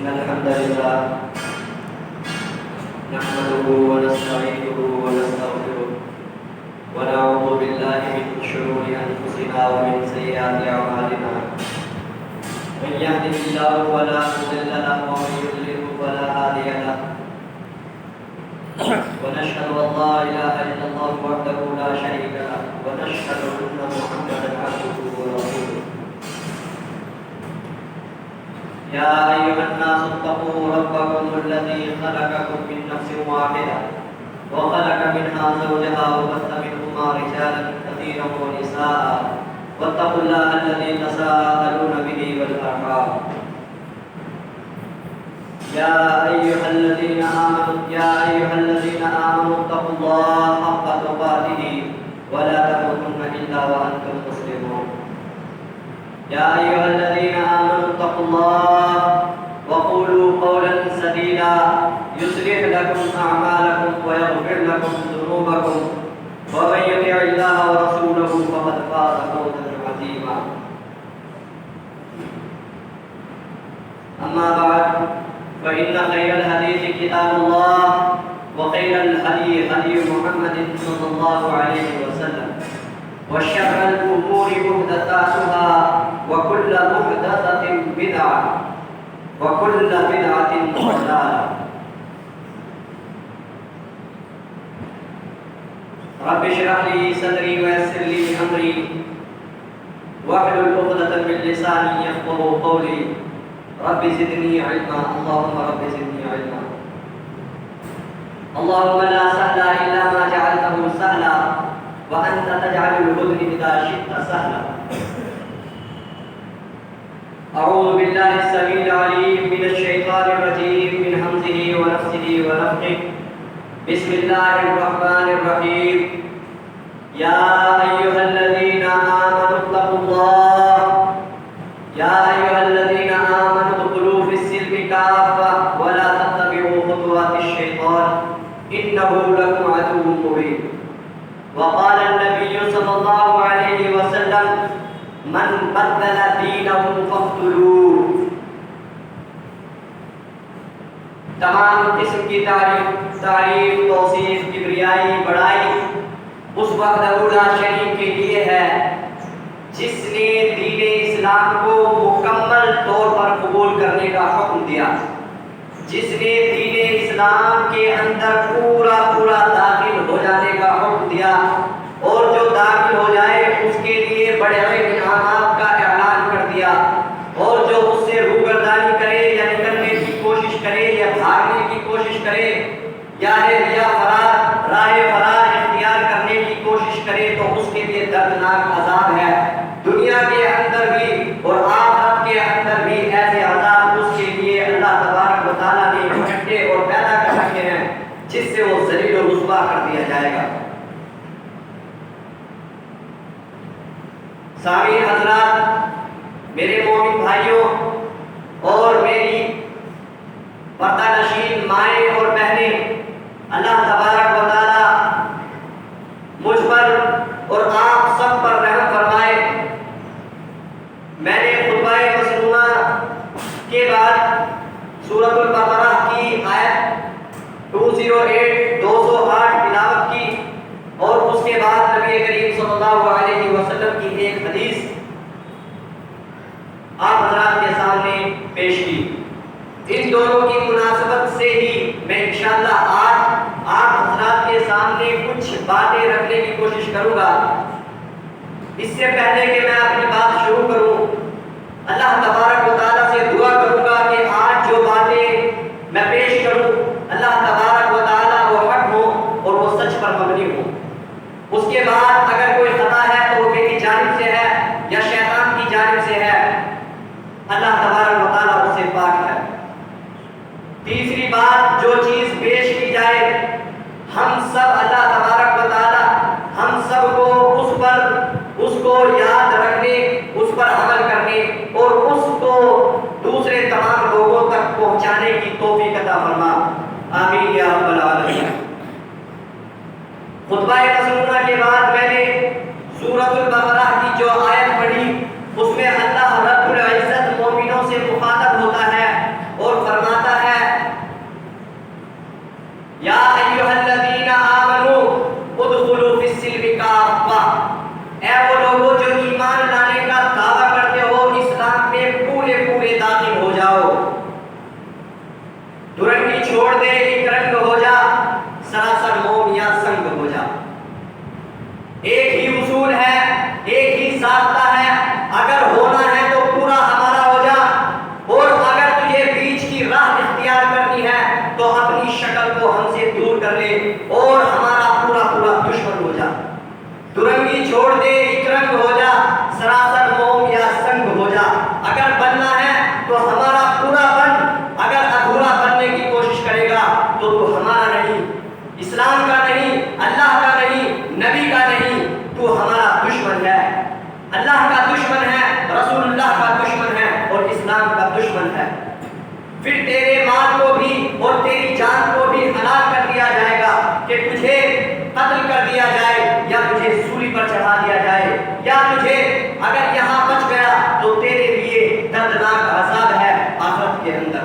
إن الحمد لله نحمده ونستعينه ونستغفره ونعوذ بالله من شرور أنفسنا ومن سيئات أعمالنا من يهده الله فلا مضل له ومن يضلل فلا هادي له ونشهد أن لا إله إلا الله وحده لا شريك له ونشهد أن محمدا عبده ورسوله يا أيها الناس اتقوا ربكم الذي خلقكم من نفس واحدة وخلق منها زوجها وبث منهما رجالا كثيرا ونساء واتقوا الله الذي تساءلون به والأرحام يا أيها الذين آمنوا اتقوا الله حق تقاته ولا تموتن إلا وأنتم مسلمون يا أيها الذين آمنوا اتقوا الله وقولوا قولا سديدا يصلح لكم أعمالكم ويغفر لكم ذنوبكم ومن يطع الله ورسوله فقد فاز فوزا عظيما أما بعد فإن خير الحديث كتاب الله وخير الهدي هدي محمد صلى الله عليه وسلم وشر الأمور محدثاتها وكل محدثة بدعة وكل بدعة ضلالة رب اشرح لي صدري ويسر لي أمري واحلل عقدة من لساني يفقهوا قولي رب زدني علما اللهم رب زدني علما اللهم لا سهل إلا ما جعلته سهلا وأنت تجعل الحزن إذا شئت سهلا أعوذ بالله السميع العليم من الشيطان الرجيم من همزه ونفسه ونفخه بسم الله الرحمن الرحيم يا أيها الذين آمنوا اتقوا الله يا أيها الذين آمنوا ادخلوا في السلم كافة ولا تتبعوا خطوات الشيطان إنه لكم عدو مبين وقال النبي صلى الله عليه وسلم من بدل دينه فاقتلوه تمام قسم کی تعریف توصیف کبریائی بڑائی اس وحدہ لا شریک کے لیے ہے جس نے دین اسلام کو مکمل طور پر قبول کرنے کا حکم دیا، جس نے دین اسلام کے اندر پورا داخل ہو جانے کا حکم دیا اور جو داخل ہو جائے اس کے لیے بڑے بڑے انعامات کا اعلان کر دیا اور جو اس سے روگردانی کرے یا نکلنے کی کوشش کرے یا بھاگنے کی کوشش کرے یا راہ فرار اختیار کرنے کی کوشش کرے تو اس کے لیے دردناک عذاب ہے، دنیا کے اندر بھی اور آخرت کے اندر بھی ایسے عذاب اس کے لیے اللہ تبارک و تعالیٰ نے اکٹھے اور پیدا کر رکھے ہیں جس سے وہ ذلیل و رسوا کر دیا جائے گا۔ سامعین حضرات، میرے مومن بھائیوں اور میری پردہ نشین مائیں اور بہنیں، اللہ تبارک و تعالیٰ مجھ پر اور آپ سب پر رحم فرمائے۔ میں نے خطبہ مسنونہ کے بعد سورۃ البقرہ کی آیت 208 تلاوت کی اور اس کے بعد نبی کریم صلی اللہ علیہ وسلم کی ایک حدیث آپ حضرات کے سامنے پیش کی۔ ان دونوں کی مناسبت سے ہی میں انشاءاللہ آج آپ حضرات کے سامنے کچھ باتیں رکھنے کی کوشش کروں گا۔ اس سے پہلے کہ میں اپنی بات شروع کروں، اللہ تبارک و تعالیٰ سے دعا کروں گا کہ آج جو باتیں میں پیش کروں اللہ تبارک و تعالیٰ وہ حق ہو اور وہ سچ پر مبنی ہو۔ اس کے بعد اگر کوئی خطا ہے تو وہ میری جانب سے ہے یا شیطان کی جانب سے ہے، اللہ تبارک و تعالیٰ اس سے پاک ہے۔ تیسری بات، جو چیز پیش کی جائے ہم سب اللہ تبارک و تعالیٰ ہم سب کو اس کو یاد رکھنے، اس پر عمل کرنے اور اس کو دوسرے تمام لوگوں تک پہنچانے کی توفیق عطا فرما، آمین یا رب العالمین۔ خطبہ مسنونہ کے بعد میں نے سورۃ البقرہ کی جو آیت پڑھی اس میں اللہ رب العزت مومنوں سے مخاطب ہوتا ہے اور اسلام کا دشمن ہے، پھر تیرے مال کو بھی اور تیری جان کو بھی ہلاک کر دیا جائے گا کہ تجھے قتل کر دیا جائے یا تجھے سولی پر چڑھا دیا جائے، یا تجھے اگر یہاں بچ گیا تو تیرے لیے دردناک عذاب ہے آخرت کے اندر۔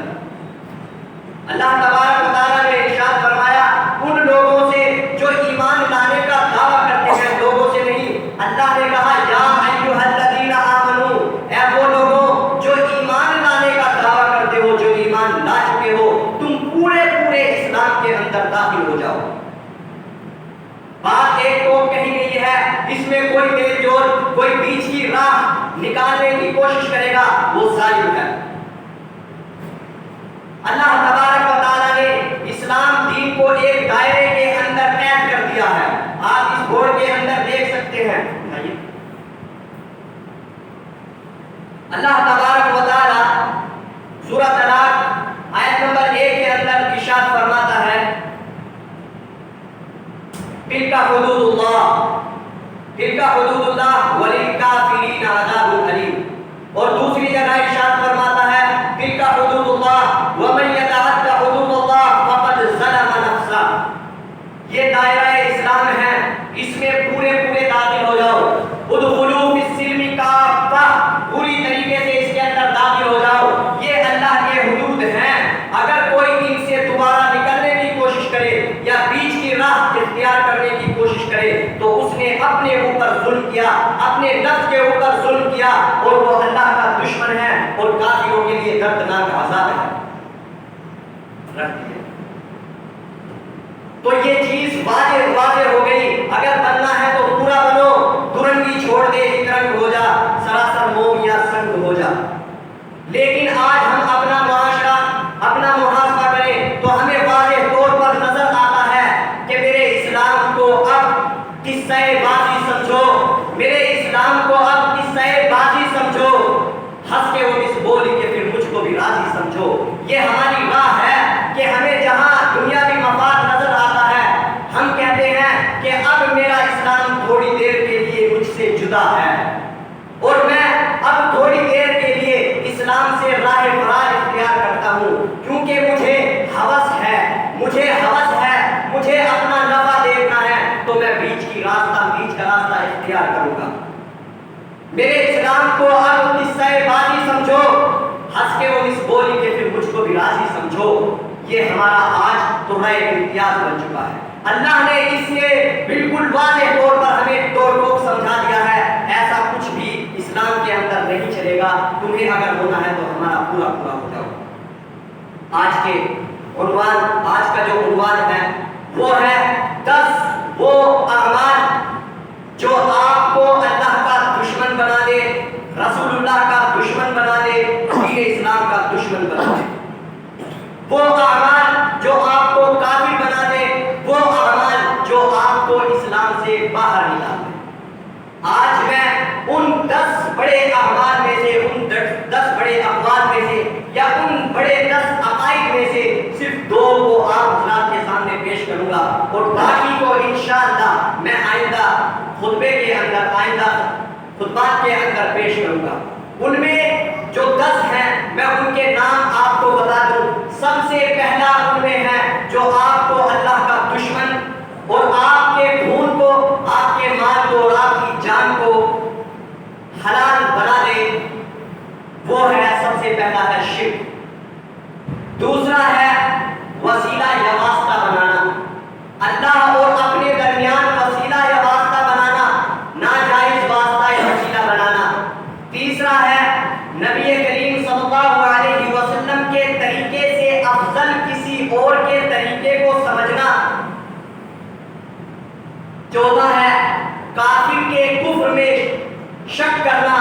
اللہ تبارک و تعالیٰ نے ارشاد فرمایا ان لوگوں سے جو ایمان لانے کا دعویٰ کرتے ہیں، لوگوں سے نہیں، اللہ نے کہا یا ایھا الذین آمنو، اے وہ لوگوں جو ایمان لانے کا دعویٰ کرتے ہو، جو ایمان لا چکے ہو، تم پورے اسلام کے اندر داخل ہو جاؤ۔ بات ایک تو کہیں نہیں ہے، اس میں کوئی میل جول، کوئی بیچ کی راہ نکالنے کی کوشش کرے گا وہ ظالم ہے۔ اللہ تبارک و تعالیٰ نے اسلام دین کو ایک دائرے کے اندر قید کر دیا ہے۔ آپ اس بورڈ کے اندر دیکھ سکتے ہیں، اللہ تبارک و تعالیٰ سورہ طلاق آیت نمبر 1 کے اندر ارشاد فرماتا ہے تلک حدود اللہ وللکافرین عذاب الیم، اور دوسری جگہ ارشاد فرماتا ہے تلک حدود اللہ ومن یتعد حدود اللہ فقد ظلم نفسہ۔ یہ دائرہ اسلام ہے، اس میں پورے داخل ہو جاؤ۔ ادخلوا فی السلم کافہ، پوری طریقے سے اس کے اندر داخل ہو جاؤ۔ یہ اللہ کے حدود ہیں، اگر کوئی ان سے دوبارہ نکلنے کی کوشش کرے یا بیچ کی راہ اختیار کرنے کی کوشش کرے تو اس نے اپنے اوپر ظلم کیا، اپنے نفس کے اوپر ظلم کیا، اور وہ اللہ کا دشمن ہے اور کافروں کے لیے دردناک عذاب ہے۔ تو یہ چیز واضح ہو گئی، اگر بننا ہے تو پورا بنو، دورنگی چھوڑ دے ایک رنگ ہو جا، سراسر موم یا سنگ ہو جا۔ لیکن آج ہم اپنا معاشرہ، اپنا محاسبہ کریں تو ہمیں واضح طور پر نظر آتا ہے کہ میرے اسلام کو اب قصہ بازی سمجھو، میرے اسلام کو اب قصہ بازی سمجھو، ہنس کے وہ اس بولی کہ پھر مجھ کو بھی راضی سمجھو۔ یہ ہماری راہ ہے کہ ہمیں جہاں دنیاوی مفاد نظر آتا ہے ہم کہتے ہیں کہ اب میرا اسلام تھوڑی دیر کے لیے مجھ سے جدا ہے، اور میں اب تھوڑی دیر کے لیے اسلام سے راہ فرار اختیار کرتا ہوں، کیونکہ مجھے ہوس ہے، مجھے اپنا نفع دیکھنا ہے، تو میں بیچ کا راستہ اختیار کروں گا۔ میرے اسلام کو اب قصہ بازی سمجھو، ہنس کے وہ اس بولی کہ پھر مجھ کو بھی راضی سمجھو۔ یہ ہمارا آج تو رائے امتیاز بن چکا ہے۔ اللہ نے اس سے بالکل واضح طور پر ہمیں توڑ ٹوک سمجھا دیا ہے، ایسا کچھ بھی اسلام کے اندر نہیں چلے گا، تمہیں اگر ہونا ہے تو ہمارا پورا ہو جاؤ۔ آج کا جو عنوان ہے وہ ہے 10 وہ اعمال جو آپ کو اللہ کا دشمن بنا دے، رسول اللہ کا دشمن بنا دے، دین اسلام کا دشمن بنا دے۔ وہ اعمال جو آپ کو کافر بنا دے، وہ اعمال جو آپ کو اسلام سے باہر نکال دے۔ آج میں ان 10 بڑے اعمال میں سے، ان 10 بڑے اقوال میں سے، یا ان بڑے 10 عقائد میں سے صرف 2 کو آپ حضرات کے سامنے پیش کروں گا، اور باقی کو انشاءاللہ میں آئندہ خطبات کے اندر پیش کروں گا۔ ان میں جو 10 ہیں میں ان کے نام آپ کو بتا دوں۔ سب سے پہلا ان میں ہے جو آپ کو اللہ کا دشمن اور آپ کے خون کو، آپ کے مال کو اور آپ کی جان کو حلال بنا دے، وہ ہے سب سے پہلا ہے شرک۔ دوسرا ہے وسیلہ یا واسطہ بنانا، اللہ اور اپنے درمیان وسیلہ یا واسطہ بنانا، ناجائز واسطہ یا وسیلہ بنانا۔ تیسرا ہے نبی کریم صلی اللہ علیہ وسلم کے طریقے سے افضل کسی اور کے طریقے کو سمجھنا۔ چوتھا ہے کافر کے کفر میں شک کرنا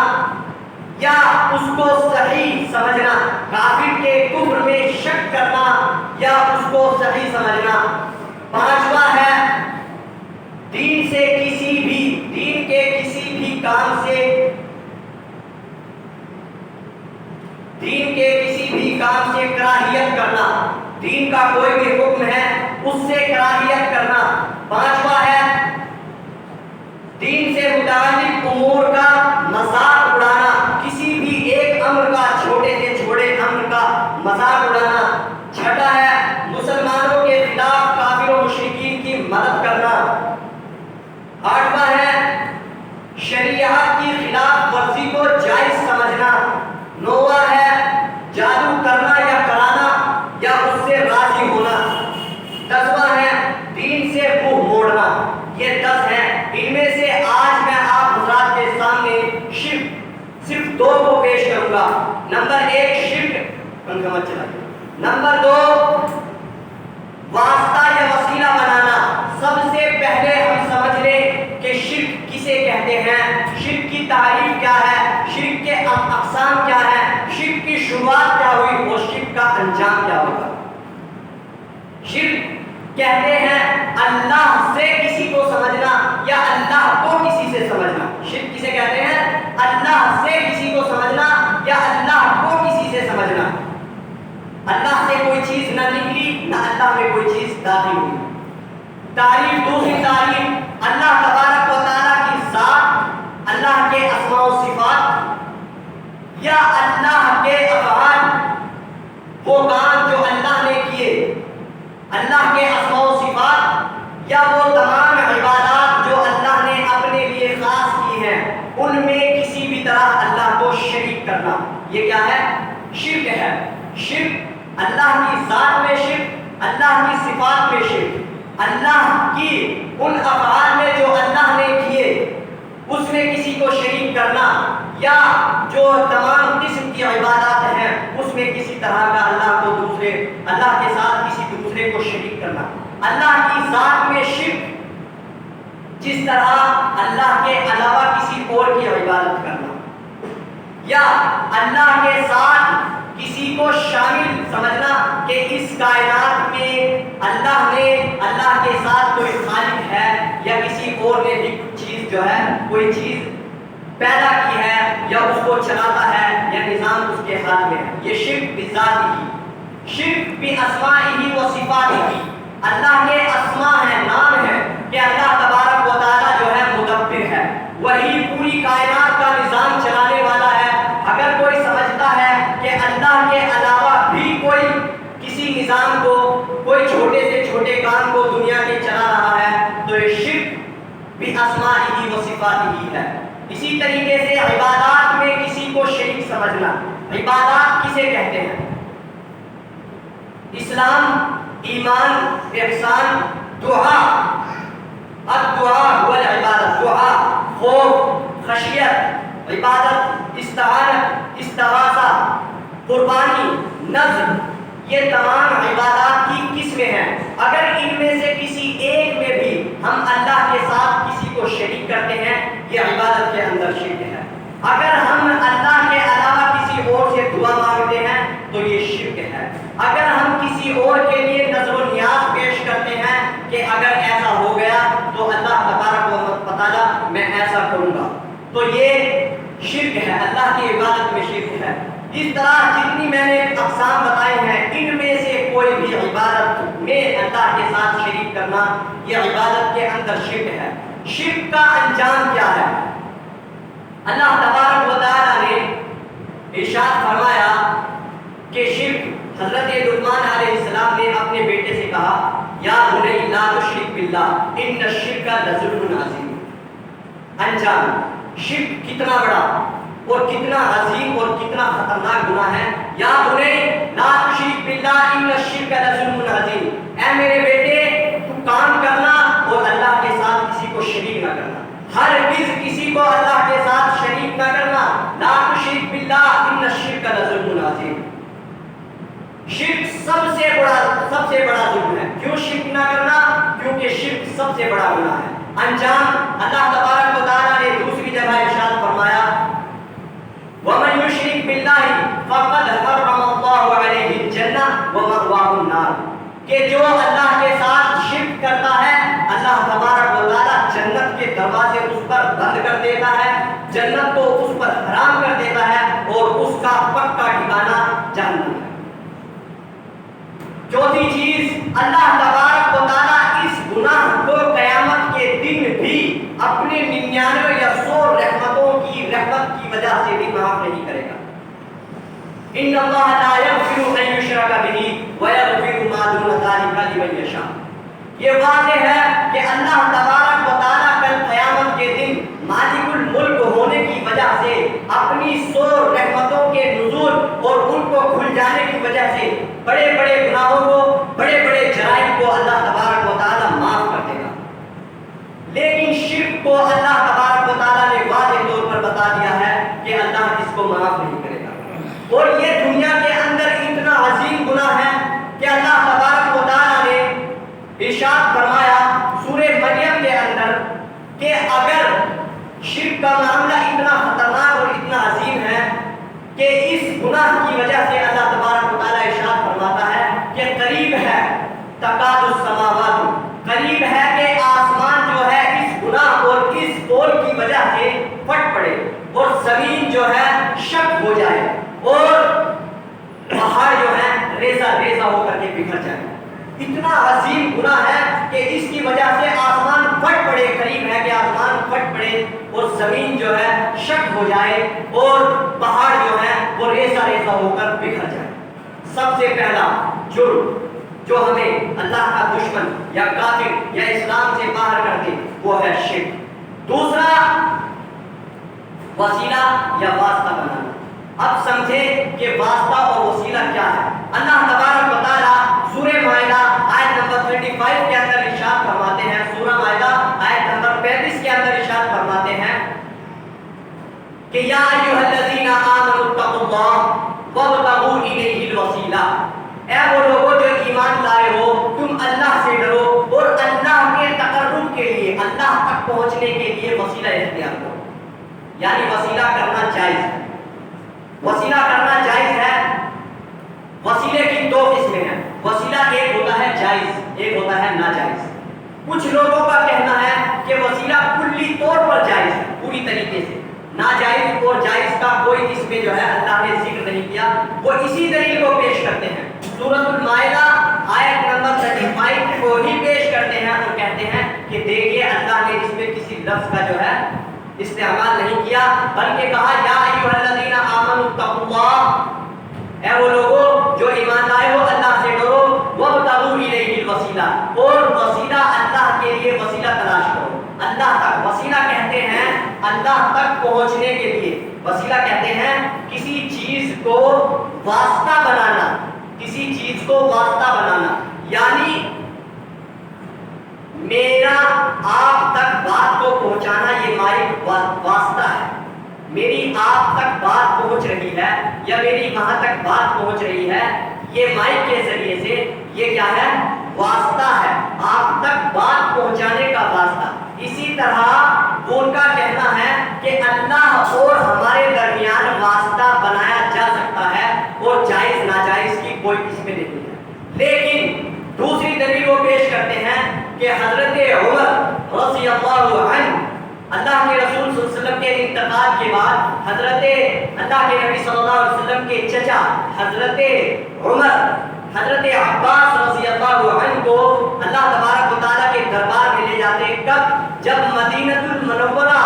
یا اس کو صحیح سمجھنا، کافر کے کفر میں شک کرنا یا اس کو صحیح سمجھنا۔ پانچواں ہے دین کے کسی بھی کام سے کراہیت کرنا، دین کا کوئی بھی حکم ہے اس سے کراہیت کرنا۔ پانچواں ہے دین سے متعلق امور کا مذاق اڑانا، کسی بھی ایک امر کا چھوٹے مذاق اڑانا. چھٹا ہے مسلمانوں کے خلاف کافر و مشرکین کی مدد کرنا. آٹھواں ہے شریعت کی خلاف ورزی کو جائز سمجھنا. نواں ہے جادو کرنا یا کرانا یا اس سے راضی ہونا. دسواں ہے دین سے منہ موڑنا. یہ 10 ہیں. ان میں سے آج میں آپ حضرات کے سامنے صرف 2 کو پیش کروں گا. نمبر 1 شرک. نمبر 2 واسطہ یا وسیلہ بنانا. سب سے پہلے ہم سمجھ لیں کہ شرک کسے کہتے ہیں, شرک کی تعریف کیا ہے, شرک کے اقسام کیا ہیں, شرک کی شروعات کیا ہوئی اور شرک کا انجام کیا ہوگا. شرک کہتے ہیں اللہ سے کسی کو سمجھنا یا اللہ کو کسی سے سمجھنا. شرک کسے کہتے ہیں؟ اللہ سے کسی کو سمجھنا یا اللہ کو کسی سے سمجھنا. اللہ سے کوئی چیز نہ نکلی نہ اللہ میں کوئی چیز داخل ہوئی. تعریف, دوسری تعریف اللہ تبارک و تعالیٰ کی ذات, اللہ کے اسماء و صفات یا اللہ کے افعال, وہ کام جو اللہ نے کیے, اللہ کے اسماء و صفات یا وہ تمام عبادات جو اللہ نے اپنے لیے خاص کی ہیں, ان میں کسی بھی طرح اللہ کو شریک کرنا. یہ کیا ہے؟ شرک ہے. شرک اللہ کی ذات میں شرک, اللہ کی صفات میں شرک, اللہ کی ان افعال میں جو اللہ نے کیے اس میں کسی کو شریک کرنا, یا جو تمام قسم کی عبادات ہیں اس میں کسی طرح کا اللہ کے ساتھ کسی دوسرے کو شریک کرنا. اللہ کی ذات میں شرک, جس طرح اللہ کے علاوہ کسی اور کی عبادت کرنا, یا اللہ کے ساتھ کسی کو شامل سمجھنا کہ اس کائنات میں اللہ کے ساتھ کوئی خالق ہے یا کسی اور نے بھی چیز جو ہے کوئی چیز پیدا کی ہے یا اس کو چلاتا ہے یا نظام اس کے ہاتھ میں ہے. یہ شرک بذاتہ, شرک باسمائہ و صفاتہ. اللہ کے اسماء ہیں, نام ہے کہ اللہ تبارک و تعالیٰ جو ہے مدبر ہے, وہی پوری کائنات کا نظام چلانے والا ہے. اگر کوئی سمجھتا ہے کہ اللہ کے علاوہ بھی کوئی کسی نظام کو, کوئی چھوٹے سے چھوٹے کام کو دنیا کے چلا رہا ہے, تو یہ شرک باسمائہ و صفاتہ ہے. اسی طریقے سے عبادات میں کسی کو شریک سمجھنا. عبادات کسے کہتے ہیں؟ اسلام, ایمان, احسان, دعا. الدعاء هو العبادت. دعا, خوف, خشیت, عبادت, استعانت, استغاثہ, قربانی, نذر, یہ تمام عبادات کی قسمیں ہیں. اگر ان میں سے کسی ایک میں بھی ہم اللہ کے ساتھ کسی کو شریک کرتے ہیں, یہ عبادت کے اندر شرک ہے. اگر ہم اللہ کے علاوہ کسی اور سے دعا مانگتے ہیں تو یہ شرک ہے. اگر ہم کسی اور کے لیے نذر و نیاز پیش کرتے ہیں کہ اگر ایسا ہو گیا تو اللہ تبارک و تعالیٰ میں ایسا کروں گا, تو یہ شرک ہے, اللہ کی عبادت میں شرک ہے. اس طرح جتنی میں نے اقسام بتائے ہیں, ان میں سے کوئی بھی عبادت میں اللہ کے ساتھ شریک کرنا یہ عبادت کے اندر شرک ہے. شرک کا انجام کیا ہے؟ اللہ تبارک و تعالیٰ نے ارشاد فرمایا کہ شرک, حضرت لقمان علیہ السلام نے اپنے بیٹے سے کہا یا بنی لا تشرک باللہ ان الشرک لظلم عظیم. انجام, شرک کتنا بڑا اور کتنا عظیم اور کتنا خطرناک گناہ ہے. یا بنی لا تشرک باللہ ان الشرک لظلم عظیم. اے میرے بیٹے, تو کام کرنا اور اللہ کے ساتھ کسی کو شریک نہ کرنا, ہرگز کسی کو اللہ کے ساتھ شریک نہ کرنا. لا تشرک باللہ ان الشرک لظلم عظیم. شرک سب سے بڑا ظلم ہے. کیوں شرک نہ کرنا؟ کیونکہ شرک سب سے بڑا گناہ ہے. انجام اللہ تبارک و تعالیٰ نے دوسری جگہ ارشاد فرمایا وَمَن يُشْرِكْ بِاللَّهِ فَقَدْ حَرَّمَ اللَّهُ عَلَيْهِ الْجَنَّةَ وَمَأْوَاهُ النَّارُ. کہ جو اللہ کے ساتھ شرک کرتا ہے, اللہ تبارک و تعالیٰ جنت کے دروازے اس پر بند کر دیتا ہے, جنت کو اس پر حرام کر دیتا ہے اور اس کا پکا ٹھکانہ جہنم ہے. چوتھی چیز, اللہ تبارک و تعالیٰ اس گناہ کو قیامت کے دن بھی اپنے 99 یا 100 رحمتوں کی رحمت کی وجہ سے بھی معاف نہیں کرے گا. ان اللہ لا یغفر أن يشرك به ويغفر ما دون ذلك لمن يشاء. یہ واضح ہے کہ اللہ تبارک و تعالیٰ کل قیامت کے دن مالک الملک ہونے کی وجہ سے اپنی سو رحمتوں کے نزول اور ان کو کھل جانے کی وجہ سے بڑے بڑے گناہوں کو, بڑے بڑے جرائم کو اللہ تبارک و تعالیٰ معاف کر دے گا. لیکن شرک کو اللہ تبارک و تعالیٰ نے واضح طور پر بتا دیا ہے کہ اللہ اس کو معاف نہیں کرے گا. اور یہ دنیا کے اندر اتنا عظیم گناہ ہے کہ اللہ تبارک و تعالیٰ نے ارشاد فرمایا سورہ مریم کے اندر کہ اگر شرک کا معاملہ اتنا خطرناک اور اتنا عظیم ہے کہ اس گناہ کی وجہ سے اللہ تبارک و تعالیٰ ارشاد فرماتا ہے کہ قریب ہے تکاد السماوات, قریب ہے کہ آسمان جو ہے اس گناہ اور اس قول کی وجہ سے پھٹ پڑے اور زمین جو ہے شک ہو جائے اور پہاڑ جو ہے ریزہ ریزہ ہو کر کے بکھر جائے. اتنا عظیم گناہ ہے کہ اس کی وجہ سے آسمان پھٹ پڑے, قریب ہے کہ آسمان پھٹ پڑے اور زمین جو ہے شک ہو جائے اور پہاڑ جو ہے وہ ریزہ ریزہ ہو کر بکھر جائے. سب سے پہلا جرم جو ہمیں اللہ کا دشمن یا کافر یا اسلام سے باہر کر دے وہ ہے شرک. دوسرا وسیلہ یا واسطہ بنانا. اب سمجھے کہ واسطہ اور وسیلہ کیا ہے. اللہ تبارک و تعالیٰ سورہ مائدہ آیت نمبر 35 کے اندر ارشاد فرماتے ہیں, سورہ مائدہ آیت نمبر 35 کے اندر ارشاد فرماتے ہیں کہ یا ایھا الذین آمنوا اتقوا اللہ وابتغوا الیہ الوسیلہ, اے وہ لوگوں جو ایمان لائے ہو تم اللہ سے ڈرو اور اللہ کے تقرب کے لیے, اللہ تک پہنچنے کے لیے وسیلہ اختیار کرو. یعنی وسیلہ کرنا جائز ہے. وسیلہ کرنا جائز ہے. وسیلے کی دو قسمیں ہیں. وسیلہ ایک ہوتا ہے جائز, ایک ہوتا ہے ناجائز. کچھ لوگوں کا کہنا ہے کہ وسیلہ کلی طور پر جائز ہے پوری طریقے سے, ناجائز اور جائز کا کوئی اس میں جو ہے اللہ نے ذکر نہیں کیا. وہ اسی دلیل کو پیش کرتے ہیں, سورۃ المائدہ آیت نمبر 35 کو ہی پیش کرتے ہیں اور کہتے ہیں کہ دیکھیے اللہ نے اس میں کسی لفظ کا جو ہے استعمال نہیں کیا بلکہ کہا یا ایھا الذین آمنوا اتقوا اللہ, اے وہ لوگوں جو ایمان لائے ہو اللہ سے ڈرو وابتغوا الیہ الوسیلہ, اور وسیلہ اللہ کے لیے وسیلہ تلاش کرو. اللہ تک وسیلہ کہتے ہیں اللہ تک پہنچنے کے لیے. وسیلہ کہتے ہیں کسی چیز کو واسطہ بنانا, کسی چیز کو واسطہ بنانا. یعنی میرا آپ تک بات کو پہنچانا یہ مائک واسطہ ہے. میری آپ تک بات پہنچ رہی ہے یا میری وہاں تک بات پہنچ رہی ہے, یہ مائک کے ذریعے سے یہ کیا ہے واسطہ ہے, آپ تک بات پہنچانے کا واسطہ. اسی طرح ان کا کہنا ہے کہ اللہ اور ہمارے درمیان واسطہ بنایا جا سکتا ہے اور جائز ناجائز کی کوئی قسم نہیں ہے. لیکن دوسری دلیل وہ پیش کرتے ہیں کہ حضرت عمر رضی اللہ عنہ, اللہ کے رسول صلی اللہ علیہ وسلم کے انتقال کے بعد حضرت اللہ کے نبی صلی اللہ علیہ وسلم کے چچا حضرت عمر, حضرت عباس رضی اللہ عنہ کو اللہ تبارک و تعالیٰ کے دربار میں لے جاتے. کب؟ جب مدینہ المنورہ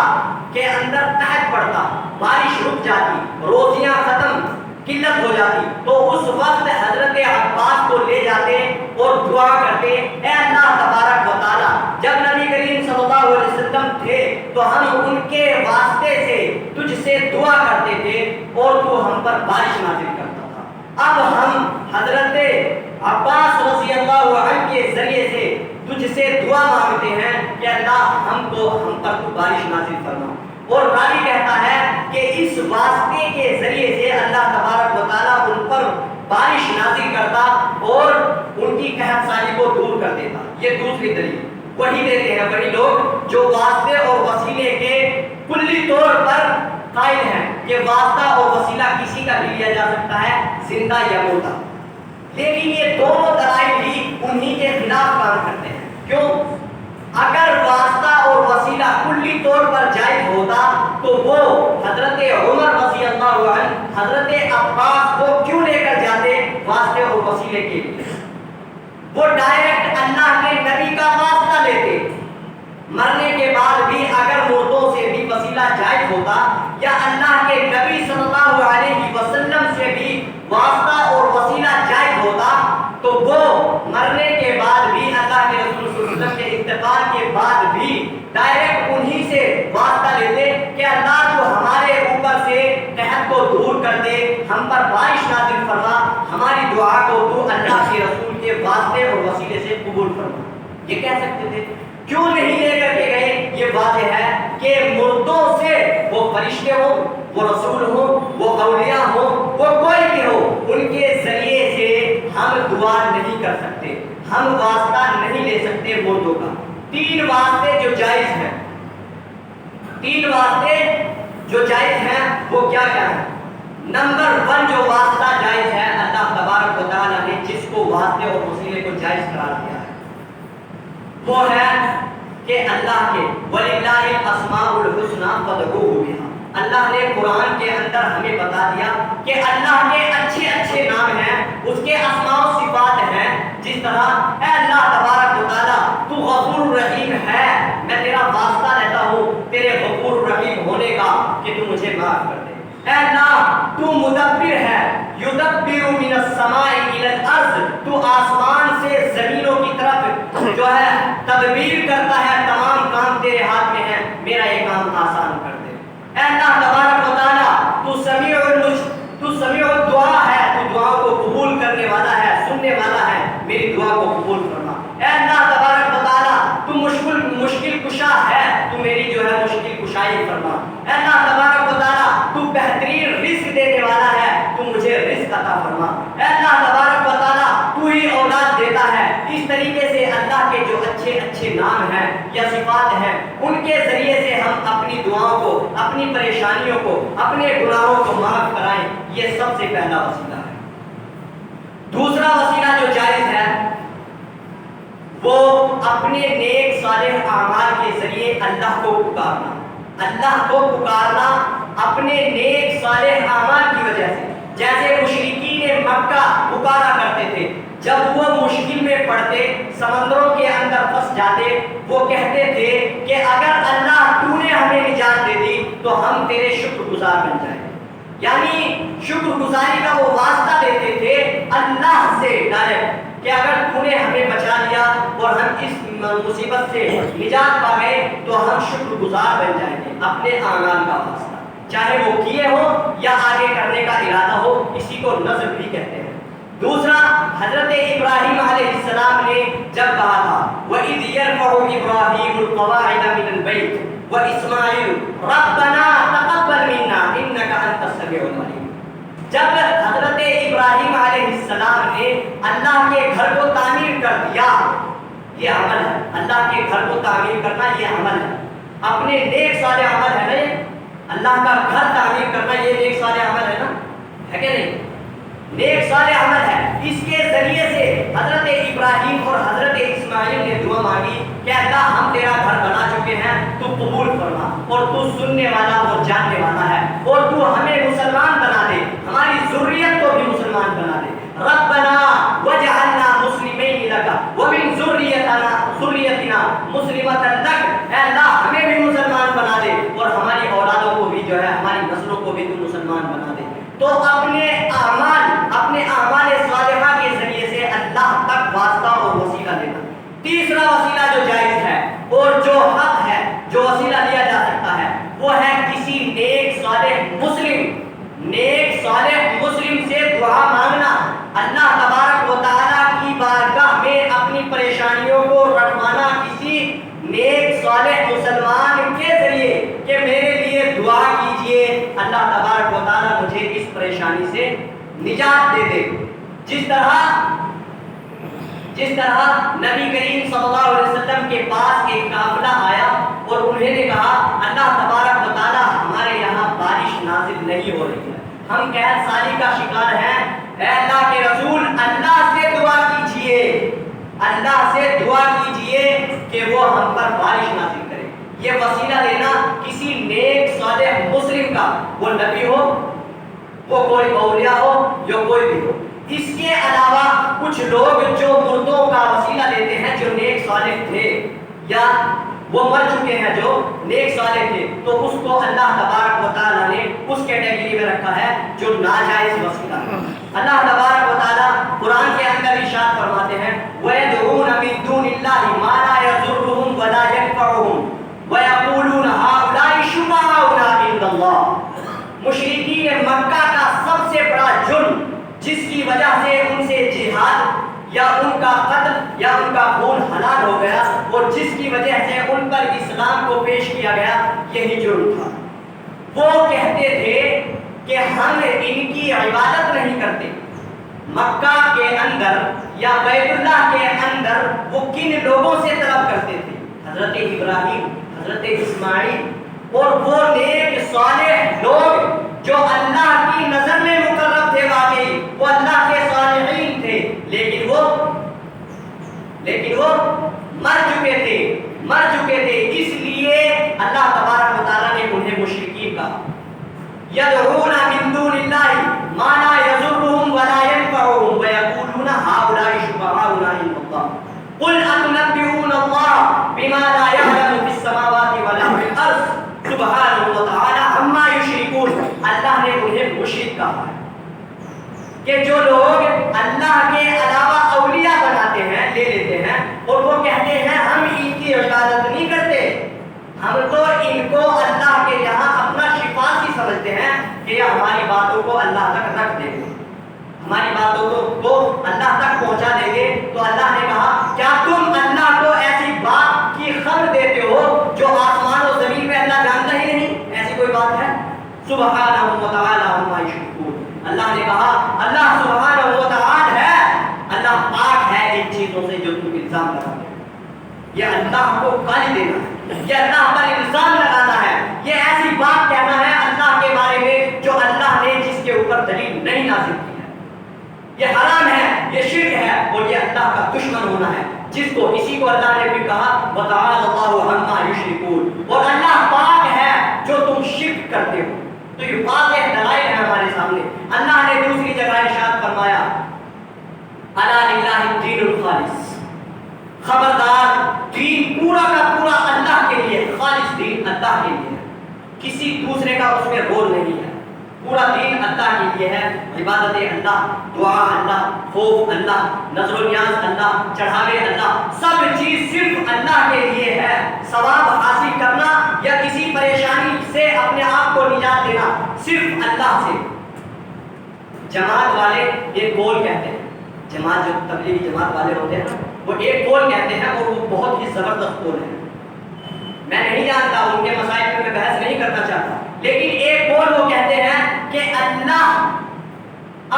کے اندر قحط پڑتا, بارش رک جاتی, روزیاں ختم, قلت ہو جاتی, تو اس وقت حضرت عباس کو لے جاتے اور دعا کرتے اے اللہ تبارک و تعالیٰ, جب نبی کریم صلی اللہ علیہ وسلم تھے تو ہم ان کے واسطے سے تجھ سے دعا کرتے تھے اور تو ہم پر بارش نازل کرتا تھا. اب ہم حضرت عباس رضی اللہ عنہ کے ذریعے سے تجھ سے دعا مانگتے ہیں کہ اللہ ہم پر تو بارش نازل فرما. اور راوی کہتا ہے کہ اس واسطے کے ذریعے سے اللہ تبارک و تعالیٰ ان پر بارش نازل کرتا اور ان کی قحط سالی کو دور کر دیتا. یہ دوسری دلیل وہی دیتے ہیں وہی لوگ جو واسطے اور وسیلے کے کلی طور پر قائل ہیں کہ واسطہ اور وسیلہ کسی کا بھی لیا جا سکتا ہے, زندہ یا مردہ. لیکن یہ دونوں دلائل بھی انہی کے خلاف کام کرتے ہیں. کیوں؟ اگر واسطہ اور وسیلہ کلی طور پر جائز ہوتا تو وہ حضرت عمر رضی اللہ عنہ حضرت عباس کو کیوں لے کر جاتے واسطے اور وسیلے کے لیے؟ وہ ڈائریکٹ اللہ کے نبی کا واسطہ لیتے. مرنے کے بعد بھی اگر مردوں سے بھی وسیلہ جائز ہوتا یا اللہ کے نبی صلی اللہ علیہ وسلم سے بھی واسطہ اور وسیلہ جائز تو وہ مرنے کے بعد بھی اللہ کے رسول صلی اللہ علیہ وسلم کے انتقال کے بعد بھی ڈائریکٹ انہی سے واسطہ لیتے کہ اللہ تو ہمارے اوپر سے قحط کو دور کر دے، ہم پر بارش نازل فرما، ہماری دعا کو تو اللہ کے رسول کے واسطے اور وسیلے سے قبول فرما۔ یہ کہہ سکتے تھے، کیوں نہیں لے کر کے گئے؟ یہ واضح ہے کہ مردوں سے، وہ فرشتے ہوں، وہ رسول ہوں، وہ اولیاء ہوں، وہ کوئی بھی ہو، ان کے ذریعے سے ہم دعا نہیں کر سکتے، ہم واسطہ نہیں لے سکتے مردوں کا۔ تین واسطے جو جائز ہیں، تین واسطے جو جائز ہیں وہ کیا کیا ہیں؟ نمبر 1 جو واسطہ جائز ہے، اللہ تبارک و تعالیٰ نے جس کو واسطے اور وسیلے کو جائز قرار دیا ہے، وہ ہے کہ اللہ کے وَلِلَّهِ الْأَسْمَاءُ الْحُسْنَى فَادْعُوهُ بِهَا۔ اللہ نے قرآن کے اندر ہمیں بتا دیا کہ اللہ کے اچھے اچھے نام ہیں، اس کے اسماء و صفات ہیں، جس طرح اے اللہ تبارک و تعالیٰ تو غفور رحیم ہے، میں تیرا واسطہ لیتا ہوں تیرے غفور رحیم ہونے کا کہ تو مجھے معاف کر دے۔ اے اللہ تو مدبر ہے، یدبر من السماء الی الارض، تو آسمان سے زمینوں کی طرف جو ہے تدبیر کرتا ہے، تمام کام تیرے ہاتھ میں ہیں، میرا یہ کام آسان کر دے۔ اے اللہ تبارک و تعالیٰ تو سمیع الدعا ہے، تو دعاؤں کو قبول کرنے والا ہے، سننے والا ہے، میری دعا کو قبول فرما۔ اے اللہ تبارک و تعالیٰ تو مشکل کشا ہے، تو میری جو ہے مشکل کشائی فرما۔ اے اللہ تبارک و تعالیٰ تو بہترین رزق دینے والا ہے، تو مجھے رزق عطا فرما۔ اے اللہ تبارک و تعالیٰ تو ہی اولاد دیتا ہے۔ اس طریقے سے اللہ کے جو اچھے اچھے نام ہیں یا صفات ہیں، ان کے ذریعے سے ہم اپنی دعاؤں کو، اپنی پریشانیوں کو، اپنے گناہوں کو معاف کرائیں، یہ سب سے پہلا وسیلہ ہے۔ دوسرا وسیلہ جو جائز ہے وہ اپنے نیک صالح اعمال کے ذریعے اللہ کو پکارنا، اللہ کو پکارنا اپنے نیک صالح اعمال کی وجہ سے۔ جیسے مشرکین مکہ پکارا کرتے تھے، جب وہ مشکل میں پڑتے، سمندروں کے اندر پھنس جاتے، وہ کہتے تھے کہ اگر اللہ تو نے ہمیں نجات دے دی تو ہم تیرے شکر گزار بن جائیں۔ یعنی شکر گزاری کا وہ واسطہ دیتے تھے اللہ سے ڈائریکٹ کہ اگر تو نے ہمیں بچا لیا اور ہم اس مصیبت سے نجات پا گئے تو ہم شکر گزار بن جائیں گے، اپنے اعمال کا واسطہ، چاہے وہ کیے ہو یا آگے کرنے کا ارادہ ہو، اسی کو نذر بھی کہتے ہیں۔ دوسرا، حضرت ابراہیم علیہ السلام نے جب کہا تھا وَإِذْ يَرْفَعُ إِبْرَاهِيمُ الْقَوَاعِدَ مِنَ الْبَيْتِ وَإِسْمَاعِيلُ رَبَّنَا تَقَبَّلْ مِنَّا إِنَّكَ أَنْتَ السَّمِيعُ الْعَلِيمُ۔ جب حضرت ابراہیم علیہ السلام نے اللہ کے گھر کو تعمیر کر دیا، یہ عمل ہے، اللہ کے گھر کو تعمیر کرنا یہ عمل ہے، اپنے نیک صالح عمل ہے نا، یہ اللہ کا گھر تعمیر کرنا یہ نیک صالح عمل ہے نا، ہے کہ نہیں؟ نیک صالح عمل ہے۔ اس کے ذریعے سے حضرت ابراہیم اور حضرت اسماعیل نے دعا مانگی کہ اللہ ہم تیرا گھر بنا چکے ہیں، تو قبول فرما، اور تو سننے والا اور جاننے والا ہے، اور تو ہمیں مسلمان بنا دے، ہماری ذریت کو بھی مسلمان بنا دے۔ ربنا وجعلنا مسلمین لک ومن ذریتنا مسلمۃ لک، اے اللہ ہمیں بھی مسلمان بنا دے اور ہماری اولادوں کو بھی جو ہے، ہماری نسلوں کو بھی تو مسلمان بنا دے۔ تو اپنے اعمال صالحہ کے ذریعے سے اللہ تک واسطہ اور وسیلہ لینا۔ تیسرا وسیلہ جو جائز ہے اور جو حق ہے، جو وسیلہ لیا جا سکتا ہے، وہ ہے کسی نیک صالح مسلم سے دعا مانگنا، اللہ تبارک و تعالیٰ کی بارگاہ میں اپنی پریشانیوں کو رکھوانا کسی نیک صالح مسلمان کے ذریعے کہ میرے لیے دعا کیجئے، اللہ تبارک و تعالیٰ مجھے اس پریشانی سے نجات دے دے۔ جس طرح نبی کریم صلی اللہ علیہ وسلم کے پاس ایک قافلہ آیا اور انہوں نے کہا اللہ تبارک و تعالیٰ ہمارے یہاں بارش نازل نہیں ہو رہی ہے، ہم قحط سالی کا شکار ہیں، اے اللہ کے رسول اللہ سے دعا کیجئے، اللہ سے دعا کیجئے کہ وہ ہم پر بارش نازل کرے۔ یہ وسیلہ لینا کسی نیک صالح مسلم کا، وہ نبی ہو، وہ کوئی اولیاء ہو یا کوئی بھی ہو۔ اس کے علاوہ کچھ لوگ جو مردوں کا وسیلہ لیتے ہیں، جو نیک صالح تھے یا وہ مر چکے ہیں، جو نیک صالح تھے، تو اس کو اللہ تبارک و تعالیٰ نے اس کیٹیگری میں رکھا ہے جو ناجائز وسیلہ ہے۔ اللہ تبارک و تعالیٰ قرآن کے اندر ارشاد باللہ ما لا یضرهم ولا ينفعهم ويقولون هؤلاء شفعاؤنا عند اللہ۔ مشرکین مکہ کا سب سے بڑا جرم جس کی وجہ سے ان سے جہاد یا ان کا قتل یا ان کا خون حلال ہو گیا اور جس کی وجہ سے ان پر اسلام کو پیش کیا گیا، یہی جرم تھا۔ وہ کہتے تھے کہ ہم ان کی عبادت نہیں کرتے۔ مکہ کے اندر یا بیت اللہ کے اندر وہ کن لوگوں سے طلب کرتے تھے؟ حضرت ابراہیم، حضرت اسماعیل اور وہ نیک صالح لوگ جو اللہ کی نظر میں مقرب تھے، واقعی وہ اللہ کے صالحین تھے، لیکن وہ مر چکے تھے۔ اس لیے اللہ تبارک و تعالیٰ نے انہیں مشرکین کہا۔ یدعون من دون اللہ ما لا یضرهم ولا ينفعهم ويقولون هؤلاء شفعاؤنا عند اللہ قل اتنبئون اللہ بما لا يعلم في السماوات ولا في الارض سبحانہ وتعالی عما یشرکون۔ اللہ نے انہیں مشرک کہا ہے کہ جو لوگ اللہ کے علاوہ اولیاء بناتے ہیں، لے لیتے ہیں اور وہ کہتے ہیں ہم ان کی عبادت نہیں کرتے، ہم تو ان کو اللہ کے یہاں اپنا شفاعی سمجھتے ہیں کہ یہ ہماری باتوں کو اللہ تک رکھ دیں گے، ہماری باتوں کو اللہ تک پہنچا دیں گے۔ تو اللہ نے کہا کیا تم اللہ کو ایسی بات کی خبر دیتے ہو جو آسمان و زمین میں اللہ جانتا ہی نہیں؟ ایسی کوئی بات ہے؟ سبحانہ وتعالی عما یشرکون۔ اللہ نے کہا اللہ سبحانہ وتعالی ہے، اللہ پاک ہے ان چیزوں سے جو تم الزام لگاتے ہیں۔ یہ اللہ کو گالی دینا ہے، یہ اللہ پر الزام لگانا ہے، یہ ایسی بات کہنا ہے اللہ کے بارے میں جو اللہ نے جس کے اوپر دلیل نہیں نازل کی ہے۔ یہ حرام ہے، یہ شرک ہے اور یہ اللہ کا دشمن ہونا ہے، جس کو اسی کو اللہ نے بھی کہا وَتَعَالَى اللَّهُ عَمَّا يُشْرِكُونَ، اور اللہ پاک ہے جو تم شرک کرتے ہو۔ تو یہ واضح دلائل ہے ہمارے سامنے۔ اللہ نے دوسری جگہ ارشاد فرمایا اَلَا لِلَّهِ الدِّينُ الْخَالِصُ، خبردار دین پورا کا پورا اللہ کے لیے، خالص دین اللہ کے لیے ہے، کسی دوسرے کا اس میں رول نہیں ہے، پورا دین اللہ کے لیے ہے۔ عبادت اللہ، دعا اللہ، خوف اللہ، نظر و نیاز اللہ، چڑھاوے اللہ، سب چیز صرف اللہ کے لیے ہے۔ ثواب حاصل کرنا یا کسی پریشانی سے اپنے آپ کو نجات دینا صرف اللہ سے۔ جماعت والے ایک قول کہتے ہیں، جماعت جو تبلیغی جماعت والے ہوتے ہیں وہ ایک قول کہتے ہیں اور وہ بہت ہی زبردست قول ہے۔ میں نہیں جانتا، ان کے مسائل میں بحث نہیں کرنا چاہتا، لیکن ایک قول وہ کہتے ہیں کہ اللہ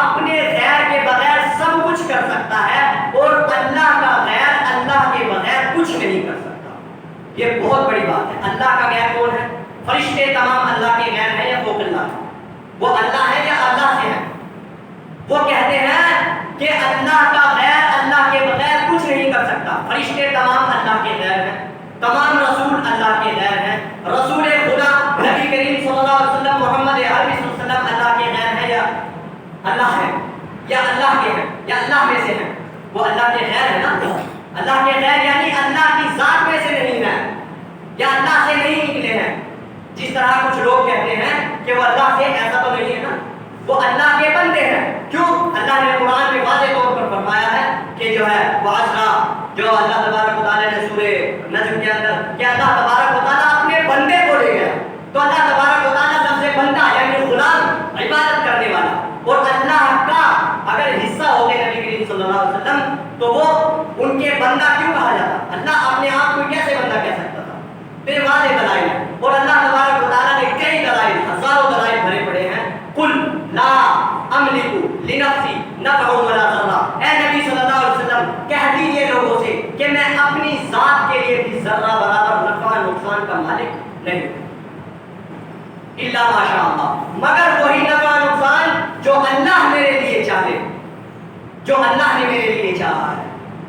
اپنے غیر کے بغیر سب کچھ کر سکتا ہے اور اللہ کا غیر اللہ کے بغیر کچھ نہیں کر سکتا۔ یہ بہت بڑی بات ہے۔ اللہ کا غیر کون ہے؟ فرشتے تمام اللہ کے غیر ہیں یا فوق اللہ ہے؟ وہ اللہ ہے یا اللہ سے ہے؟ وہ کہتے ہیں کہ اللہ کا غیر اللہ کے بغیر کچھ نہیں کر سکتا۔ فرشتے تمام اللہ کے غیر ہیں، تمام رسول اللہ کے غیر ہیں، رسول خدا نبی کریم صلی اللہ علیہ وسلم محمد عربی صلی اللہ علیہ وسلم اللہ کے غیر ہیں یا اللہ ہے، یا اللہ کے ہیں یا اللہ میں سے ہیں؟ وہ اللہ کے غیر ہے نا۔ اللہ کے غیر یعنی اللہ کی ذات میں سے نہیں ہے یا اللہ سے نہیں نکلے ہیں، جس طرح کچھ لوگ کہتے ہیں کہ وہ اللہ سے، ایسا تو نہیں ہے نا، وہ اللہ کے بندے ہیں۔ کیوں؟ اللہ نے قرآن میں واضح طور پر فرمایا ہے کہ جو ہے وہ عشرہ، جو اللہ تبارک و تعالیٰ نے سورہ نجم کے اندر کہ اللہ تبارک و تعالیٰ اپنے بندے کو لے گیا، تو اللہ تبارک و تعالیٰ لفظ بندہ یعنی غلام، عبادت کرنے والا، اور اللہ کا اگر حصہ ہوتے نبی کریم صلی اللہ علیہ وسلم تو وہ ان کے بندہ کیوں کہا جاتا؟ اللہ اپنے آپ کو کیسے بندہ کہہ سکتا تھا؟ بے واضح دلائل ہے، اور اللہ تبارک و تعالیٰ نے کئی دلائل، ہزاروں دلائل بھرے پڑے ہیں۔ قل لا املک لنفسی نفعا ولا ضرا، اے نبی صلی اللہ علیہ وسلم کہہ دیجئے لوگوں سے کہ میں اپنی ذات کے لیے بھی ذرہ برابر نفع نقصان کا مالک نہیں ہوں، الا ماشاء اللہ، مگر وہی نفع نقصان جو اللہ میرے لیے چاہے، جو اللہ نے میرے لیے چاہا ہے،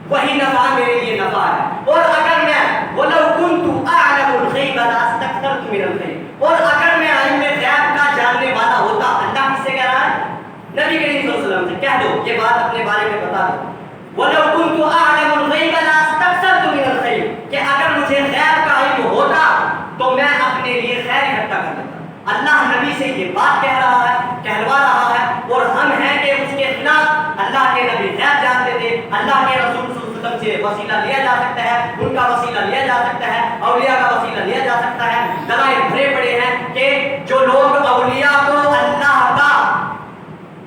وہی نفع میرے لیے نفع ہے۔ اور اگر میں وَلَوْ كُنْتُ أَعْلَمُ الْغَيْبَ لَأَسْتَكْثَرْتُ مِنَ الْخَيْرِ، اور اگر میں علم غیب کا جاننے والا ہوتا، اللہ کس سے کہہ رہا ہے؟ نبی کریم صلی اللہ علیہ وسلم سے کہہ دو، یہ بات اپنے بارے میں بتا دو، وَلَوْ كُنْتُ أَعْلَمُ الْغَيْبَ لَأَسْتَكْثَرْتُ مِنَ الْخَيْرِ، کہ اگر مجھے غیب کا علم ہوتا تو میں اپنے لیے خیر اکٹھا کر لیتا۔ اللہ نبی سے یہ بات کہہ رہا ہے، کہلوا رہا ہے، اور ہم ہیں کہ اس کے خلاف۔ اللہ کے نبی غیب جانتے تھے، اللہ کے رسول صلی اللہ علیہ وسلم سے وسیلہ لیا جا سکتا ہے، ان کا وسیلہ لیا جا سکتا ہے، اولیاء کا وسیلہ لیا جا سکتا ہے۔ دلائل بھرے پڑے ہیں کہ جو لوگ اولیاء کو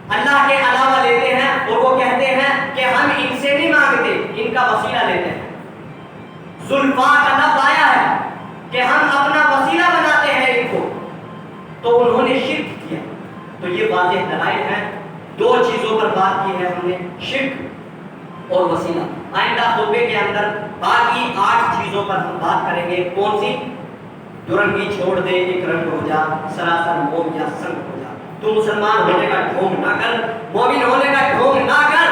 اللہ کے علاوہ لیتے ہیں اور وہ کہتے ہیں کہ ہم ان سے نہیں مانگتے، ان کا وسیلہ لیتے ہیں۔ زلفا کا لفظ آیا ہے کہ ہم اپنا وسیلہ بناتے ہیں ان کو، تو انہوں نے شرک کیا۔ تو یہ واضح دلائل ہیں۔ دو چیزوں پر بات کی ہے ہم نے، شرک اور وسیلہ۔ آئندہ خطبے کے اندر باقی 8 چیزوں پر ہم بات کریں گے۔ کون سی؟ جو رنگی چھوڑ دے ایک رنگ ہو جا، سراسر موم یا سنگ ہو جا۔ تو مسلمان ہونے کا ڈھونگ نہ کر، مومن ہونے کا ڈھونگ نہ کر۔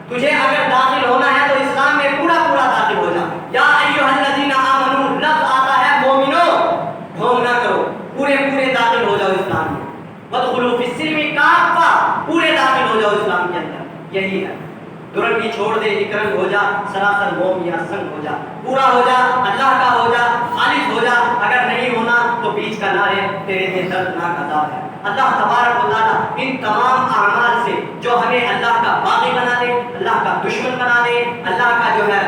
تجھے اگر داخل ہونا ہے تو اسلام میں پورا پورا داخل ہو جا۔ یا ایھا الذین آمنوا لفظ آتا ہے مومنو، ڈھونگ نہ کرو، پورے پورے داخل ہو جاؤ اسلام میں۔ وادخلوا فی السلم کافہ، پورے داخل ہو جاؤ اسلام کے اندر۔ یہی ہے، دورنگی چھوڑ دے ایک رنگ ہو جا، سراسر موم یا سنگ ہو جا، پورا ہو جا، اللہ کا ہو جا، خالص ہو جا۔ اگر نہیں ہونا تو بیچ کا نہ رہے، تیرے لیے دردناک عذاب ہے۔ اللہ تبارک و تعالیٰ ان تمام اعمال سے جو ہمیں اللہ کا باغی بنا دے، اللہ کا دشمن بنا دے، اللہ کا جو ہے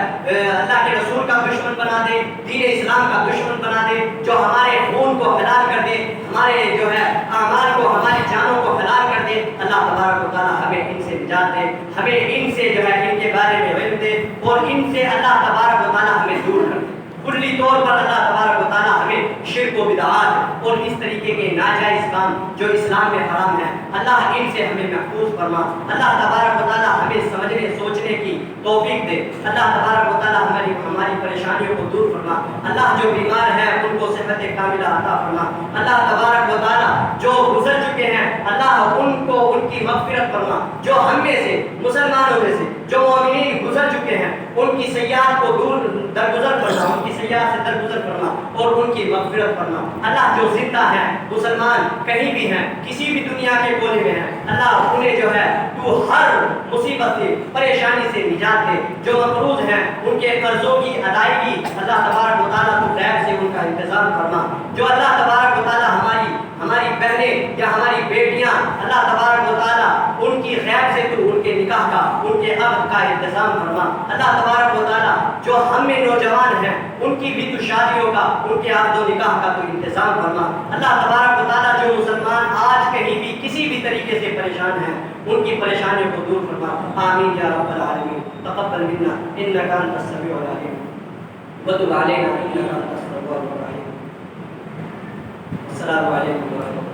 اللہ کے رسول کا دشمن بنا دے، دین اسلام کا دشمن بنا دے، جو ہمارے خون کو حلال کر دے، ہمارے جو ہے اعمال کو، ہماری جانوں کو حلال کر دے۔ اللہ تبارک و تعالیٰ ہمیں ان سے نجات دے، ہمیں ان سے جو ہے ان کے بارے میں علم دے، اور ان سے اللہ تبارک و تعالیٰ ہمیں دور کر دے۔ کلی طور پر اللہ تبارک و تعالیٰ ہمیں شرک و بدعات اور اس طریقے کے ناجائز کام جو اسلام میں حرام ہے، اللہ ان سے ہمیں محفوظ فرما۔ اللہ تبارک و تعالیٰ ہمیں سمجھنے سوچنے کی توفیق دے۔ اللہ تبارک و تعالیٰ ہماری پریشانیوں کو دور فرما۔ اللہ جو بیمار ہیں ان کو صحت کاملہ عطا فرما۔ اللہ تبارک و تعالیٰ جو گزر چکے ہیں اللہ ان کو ان کی مغفرت فرما۔ جو ہم میں سے مسلمانوں میں سے جو مومنین گزر چکے ہیں ان کی سیئات کو دور درگزر فرما، ان کی سیئات سے درگزر فرما اور ان کی مغفرت فرما۔ اللہ جو زندہ ہیں مسلمان کہیں بھی ہیں، کسی بھی دنیا کے کونے میں ہیں، اللہ انہیں جو ہے تو ہر مصیبت سے پریشانی سے نجات دے۔ جو مقروض ہیں ان کے قرضوں کی ادائیگی اللہ تبارک و تعالیٰ تو غیب سے ان کا انتظام فرما۔ جو اللہ تبارک و تعالیٰ ہماری بہنیں یا ہماری بیٹیاں اللہ تبارک و تعالیٰ ان کی غیب سے تو ان کے نکاح کا، ان کے عقد کا انتظام فرما۔ اللہ تبارک و تعالیٰ جو ہم میں نوجوان ہیں ان کی بھی تو شادیوں کا، ان کے عقد و نکاح کا تو انتظام فرما۔ اللہ تبارک و تعالیٰ جو مسلمان آج کہیں بھی کسی بھی طریقے سے پریشان ہیں ان کی پریشانیوں کو دور فرما۔ آمین یا رب العالمین۔ تقبل منا انک انت السمیع العلیم وتب علینا انک انت التواب الرحیم۔ السلام علیکم ورحمۃ اللہ۔